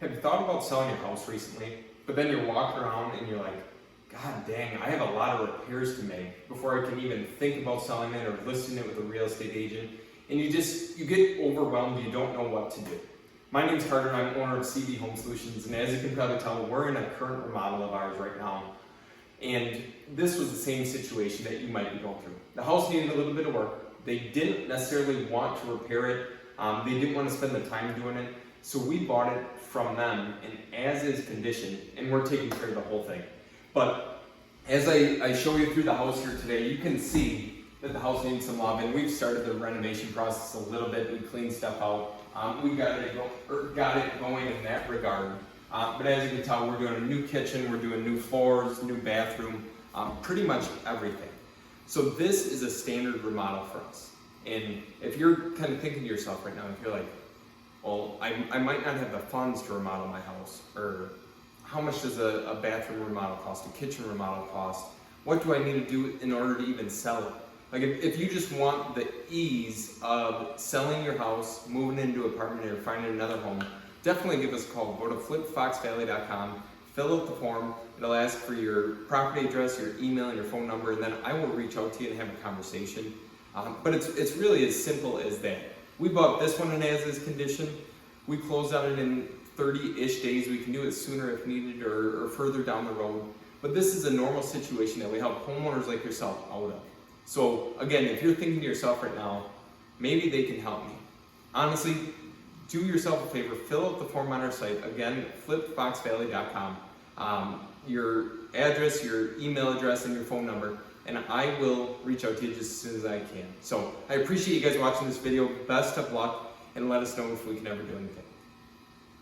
Have you thought about selling your house recently, but then you're walking around and you're like, God dang, I have a lot of repairs to make before I can even think about selling it or listing it with a real estate agent, and you get overwhelmed, you don't know what to do. My name's Carter and I'm owner of CB Home Solutions, and as you can probably tell, we're in a current remodel of ours right now. And this was the same situation that you might be going through. The house needed a little bit of work. They didn't necessarily want to repair it. They didn't want to spend the time doing it. So we bought it from them in as-is condition, and we're taking care of the whole thing. But as I show you through the house here today, you can see that the house needs some love, and we've started the renovation process a little bit. We cleaned stuff out. We got it going in that regard. But as you can tell, we're doing a new kitchen, we're doing new floors, new bathroom, pretty much everything. So this is a standard remodel for us. And if you're kind of thinking to yourself right now, if you're like, well, I might not have the funds to remodel my house, or how much does a bathroom remodel cost, a kitchen remodel cost? What do I need to do in order to even sell it? Like if you just want the ease of selling your house, moving into an apartment, or finding another home, definitely give us a call. Go to flipfoxvalley.com, fill out the form. It'll ask for your property address, your email, and your phone number, and then I will reach out to you and have a conversation. But it's really as simple as that. We bought this one in as-is condition. We closed on it in 30-ish days. We can do it sooner if needed, or further down the road. But this is a normal situation that we help homeowners like yourself out of. So again, if you're thinking to yourself right now, maybe they can help me. Honestly, do yourself a favor, fill out the form on our site. Again, flipfoxvalley.com. Your address, your email address, and your phone number, and I will reach out to you just as soon as I can. So I appreciate you guys watching this video. Best of luck, and let us know if we can ever do anything.